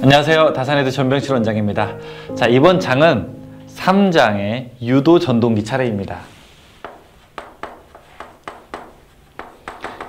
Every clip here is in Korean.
안녕하세요. 다산헤드 전병실 원장입니다. 자, 이번 장은 3장의 유도 전동기 차례입니다.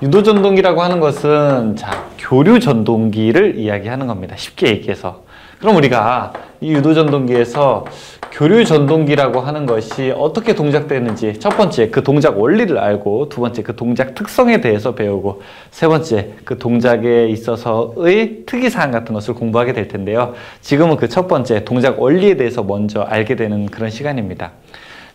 유도 전동기라고 하는 것은 교류 전동기를 이야기하는 겁니다. 쉽게 얘기해서. 그럼 우리가 이 유도 전동기에서 교류 전동기라고 하는 것이 어떻게 동작되는지 첫 번째 그 동작 원리를 알고, 두 번째 그 동작 특성에 대해서 배우고, 세 번째 그 동작에 있어서의 특이사항 같은 것을 공부하게 될 텐데요. 지금은 그 첫 번째 동작 원리에 대해서 먼저 알게 되는 그런 시간입니다.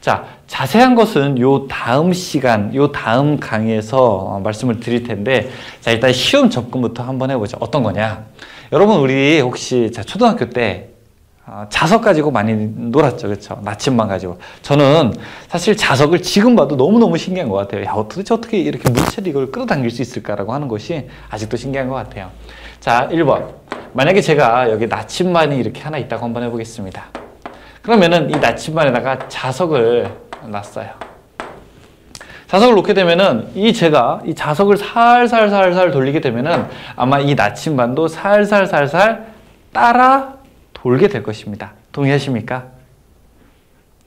자, 자세한 것은 요 다음 시간, 요 다음 강의에서 말씀을 드릴 텐데, 자, 일단 시험 접근부터 한번 해보죠. 어떤 거냐? 여러분, 우리 혹시 초등학교 때 자석 가지고 많이 놀았죠, 그렇죠? 나침반 가지고. 저는 사실 자석을 지금 봐도 너무너무 신기한 것 같아요. 야, 어떻게 이렇게 물체를 이걸 끌어당길 수 있을까라고 하는 것이 아직도 신기한 것 같아요. 자, 1번. 만약에 제가 여기 나침반이 이렇게 하나 있다고 한번 해보겠습니다. 그러면은 이 나침반에다가 자석을 놨어요. 자석을 놓게 되면은 제가 이 자석을 살살살살 돌리게 되면은 아마 이 나침반도 살살살살 따라 돌게 될 것입니다. 동의하십니까?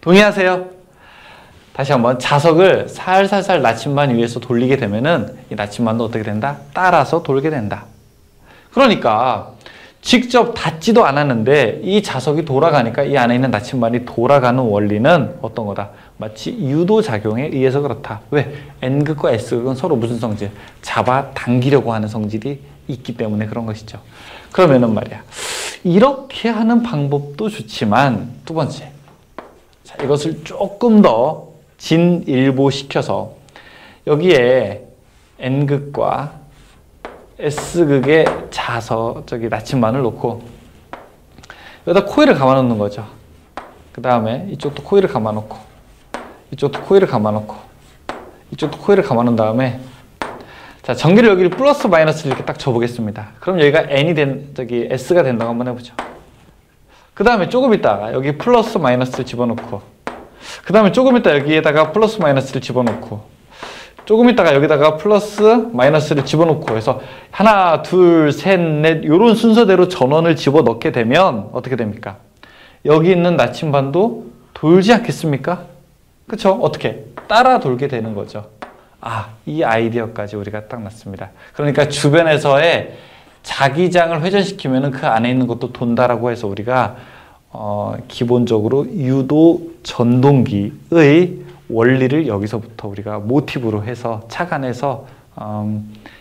동의하세요? 다시 한번 자석을 살살살 나침반 위에서 돌리게 되면은 이 나침반도 어떻게 된다? 따라서 돌게 된다. 그러니까 직접 닿지도 않았는데 이 자석이 돌아가니까 이 안에 있는 나침반이 돌아가는 원리는 어떤 거다? 마치 유도작용에 의해서 그렇다. 왜? N극과 S극은 서로 무슨 성질? 잡아당기려고 하는 성질이 있기 때문에 그런 것이죠. 그러면은 말이야, 이렇게 하는 방법도 좋지만 두 번째, 자, 이것을 조금 더 진일보시켜서 여기에 N극과 S극의 나침반을 놓고 여기다 코일을 감아 놓는 거죠. 그 다음에 이쪽도 코일을 감아 놓고, 이쪽도 코일을 감아 놓고, 이쪽도 코일을 감아 놓은 다음에, 자, 전기를 여기 플러스 마이너스를 이렇게 딱 줘보겠습니다. 그럼 여기가 S가 된다고 한번 해보죠. 그 다음에 조금 있다가 여기 플러스 마이너스를 집어넣고, 그 다음에 조금 있다 여기에다가 플러스 마이너스를 집어넣고, 조금 있다가 여기다가 플러스 마이너스를 집어넣고 해서 하나, 둘, 셋, 넷 이런 순서대로 전원을 집어넣게 되면 어떻게 됩니까? 여기 있는 나침반도 돌지 않겠습니까? 그쵸? 어떻게? 따라 돌게 되는 거죠. 이 아이디어까지 우리가 딱 났습니다. 그러니까 주변에서의 자기장을 회전시키면 그 안에 있는 것도 돈다라고 해서 우리가 기본적으로 유도 전동기의 원리를 여기서부터 우리가 모티브로 해서 착안해서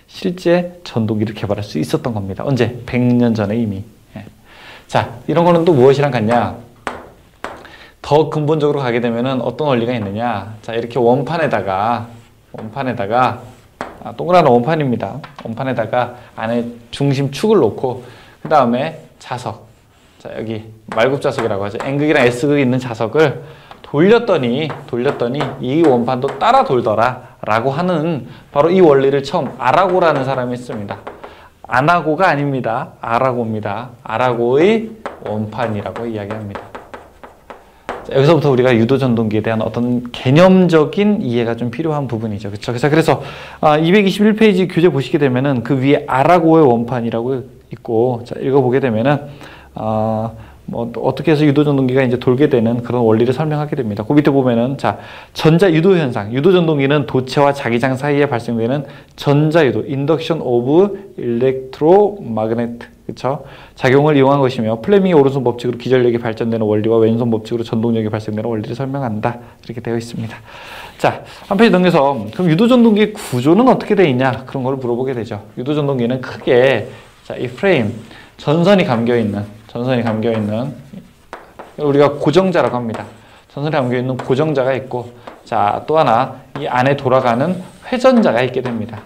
실제 전동기를 개발할 수 있었던 겁니다. 언제? 100년 전에 이미. 자, 이런 거는 또 무엇이랑 같냐? 더 근본적으로 가게 되면은 어떤 원리가 있느냐? 자, 이렇게 원판에다가 동그란 원판입니다. 원판에다가 안에 중심축을 놓고 그 다음에 자석, 자, 여기 말굽자석이라고 하죠. N극이랑 S극이 있는 자석을 돌렸더니 이 원판도 따라 돌더라 라고 하는 바로 이 원리를 처음 아라고라는 사람이 있습니다. 아나고가 아닙니다. 아라고입니다. 아라고의 원판이라고 이야기합니다. 자, 여기서부터 우리가 유도 전동기에 대한 어떤 개념적인 이해가 좀 필요한 부분이죠. 그렇죠? 그래서 221페이지 교재 보시게 되면은 그 위에 아라고의 원판이라고 있고, 자, 읽어보게 되면은 어떻게 해서 유도 전동기가 이제 돌게 되는 그런 원리를 설명하게 됩니다. 그 밑에 보면은, 자, 전자 유도 현상. 유도 전동기는 도체와 자기장 사이에 발생되는 전자 유도, induction of electromagnet, 그쵸? 작용을 이용한 것이며, 플레밍의 오른손 법칙으로 기전력이 발전되는 원리와 왼손 법칙으로 전동력이 발생되는 원리를 설명한다. 이렇게 되어 있습니다. 자, 한 페이지 넘겨서, 그럼 유도 전동기의 구조는 어떻게 되어 있냐? 그런 걸 물어보게 되죠. 유도 전동기는 크게, 자, 이 프레임, 전선이 감겨 있는 우리가 고정자라고 합니다. 전선이 감겨 있는 고정자가 있고, 자, 또 하나 이 안에 돌아가는 회전자가 있게 됩니다.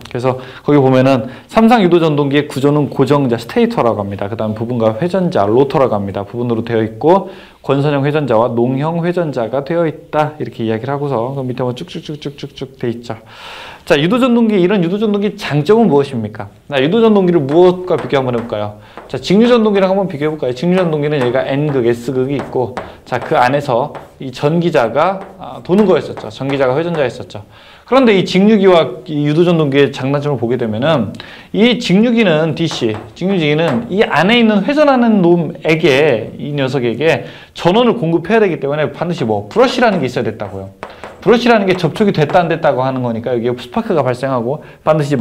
그래서 거기 보면은 삼상 유도 전동기의 구조는 고정자 스테이터라고 합니다. 그 다음 부분과 회전자 로터라고 합니다. 부분으로 되어 있고, 권선형 회전자와 농형 회전자가 되어 있다. 이렇게 이야기를 하고서 그 밑에 뭐 쭉쭉쭉쭉쭉쭉 돼 있죠. 자, 유도전동기, 이런 유도전동기 장점은 무엇입니까? 자, 유도전동기를 무엇과 비교 한번 해볼까요? 자, 직류전동기랑 한번 비교해볼까요? 직류전동기는 여기가 N극, S극이 있고, 자, 그 안에서 이 전기자가 도는 거였었죠. 전기자가 회전자였었죠. 그런데 이 직류기와 이 유도전동기의 장단점을 보게 되면은 이 직류기는 DC, 직류기는 이 안에 있는 회전하는 놈에게, 이 녀석에게 전원을 공급해야 되기 때문에 반드시 뭐 브러쉬라는 게 있어야 됐다고요. 브러쉬라는 게 접촉이 됐다 안 됐다고 하는 거니까 여기에 스파크가 발생하고 반드시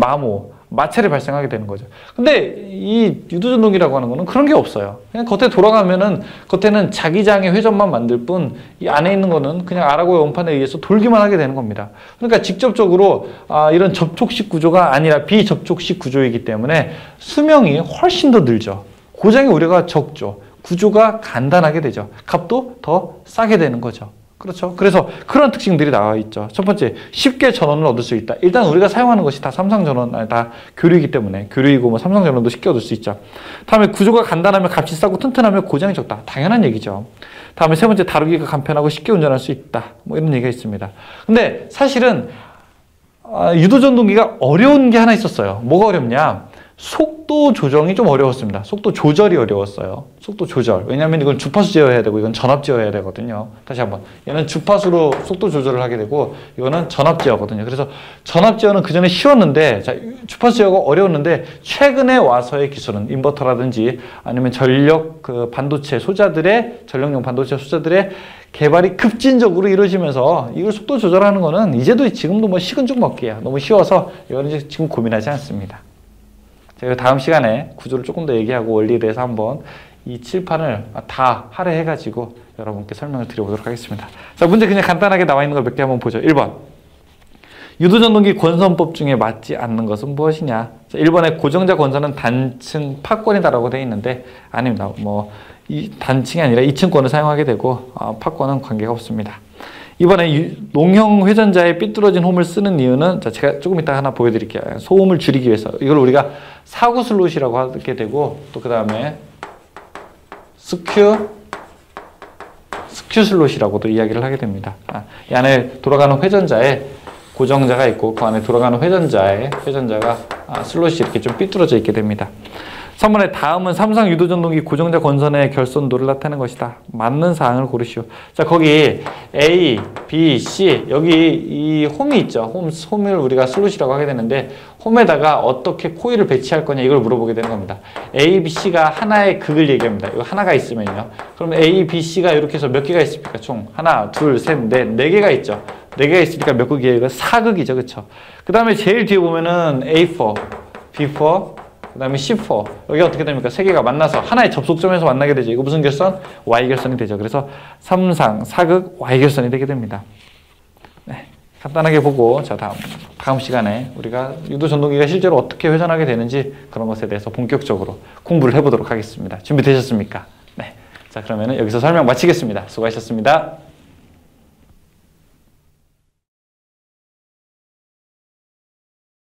마찰이 발생하게 되는 거죠. 근데 이 유도전동기라고 하는 거는 그런 게 없어요. 그냥 겉에 돌아가면은 겉에는 자기장의 회전만 만들 뿐 이 안에 있는 거는 그냥 아라고의 원판에 의해서 돌기만 하게 되는 겁니다. 그러니까 직접적으로 이런 접촉식 구조가 아니라 비접촉식 구조이기 때문에 수명이 훨씬 더 늘죠. 고장의 우려가 적죠. 구조가 간단하게 되죠. 값도 더 싸게 되는 거죠. 그렇죠. 그래서 그런 특징들이 나와 있죠. 첫 번째, 쉽게 전원을 얻을 수 있다. 일단 우리가 사용하는 것이 다 삼성 전원, 다 교류이기 때문에 교류이고 뭐 삼성 전원도 쉽게 얻을 수 있죠. 다음에 구조가 간단하면 값이 싸고 튼튼하면 고장이 적다. 당연한 얘기죠. 다음에 세 번째, 다루기가 간편하고 쉽게 운전할 수 있다. 뭐 이런 얘기가 있습니다. 근데 사실은 유도전동기가 어려운 게 하나 있었어요. 뭐가 어렵냐? 속도 조정이 좀 어려웠습니다. 속도 조절이 어려웠어요. 속도 조절. 왜냐하면 이건 주파수 제어해야 되고 이건 전압 제어해야 되거든요. 다시 한번. 얘는 주파수로 속도 조절을 하게 되고 이거는 전압 제어거든요. 그래서 전압 제어는 그전에 쉬웠는데, 자, 주파수 제어가 어려웠는데 최근에 와서의 기술은 인버터라든지 아니면 전력 반도체 소자들의 전력용 반도체 소자들의 개발이 급진적으로 이루어지면서 이걸 속도 조절하는 거는 이제도 지금도 뭐 식은 죽 먹기야. 너무 쉬워서 이거는 이제 지금 고민하지 않습니다. 제가 다음 시간에 구조를 조금 더 얘기하고 원리에 대해서 한번 이 칠판을 다 할애해가지고 여러분께 설명을 드려보도록 하겠습니다. 자, 문제 그냥 간단하게 나와 있는 걸 몇 개 한번 보죠. 1번. 유도전동기 권선법 중에 맞지 않는 것은 무엇이냐? 자, 1번에 고정자 권선은 단층 파권이다라고 되어 있는데 아닙니다. 뭐 이 단층이 아니라 2층권을 사용하게 되고 파권은 관계가 없습니다. 이번에 농형 회전자의 삐뚤어진 홈을 쓰는 이유는, 자, 제가 조금 이따 하나 보여드릴게요. 소음을 줄이기 위해서. 이걸 우리가 사구 슬롯이라고 하게 되고, 또 그 다음에 스큐 슬롯이라고도 이야기를 하게 됩니다. 이 안에 돌아가는 회전자에 고정자가 있고, 그 안에 돌아가는 회전자가 슬롯이 이렇게 좀 삐뚤어져 있게 됩니다. 3번에 다음은 삼성 유도전동기 고정자 권선의 결손도를 나타내는 것이다. 맞는 사항을 고르시오. 자, 거기 A, B, C, 여기 이 홈이 있죠. 홈을 우리가 슬롯이라고 하게 되는데 홈에다가 어떻게 코일을 배치할 거냐 이걸 물어보게 되는 겁니다. A, B, C가 하나의 극을 얘기합니다. 이거 하나가 있으면요. 그러면 A, B, C가 이렇게 해서 몇 개가 있습니까? 총 하나, 둘, 셋, 넷, 네 개가 있죠. 네 개가 있으니까 몇 극이에요? 이거 4극이죠. 그렇죠? 그 다음에 제일 뒤에 보면은 A4, B4, 그 다음에 C4. 여기 어떻게 됩니까? 세 개가 만나서 하나의 접속점에서 만나게 되죠. 이거 무슨 결선? Y결선이 되죠. 그래서 삼상, 사극, Y결선이 되게 됩니다. 네, 간단하게 보고, 자, 다음 시간에 우리가 유도전동기가 실제로 어떻게 회전하게 되는지 그런 것에 대해서 본격적으로 공부를 해보도록 하겠습니다. 준비되셨습니까? 네. 자, 그러면 여기서 설명 마치겠습니다. 수고하셨습니다.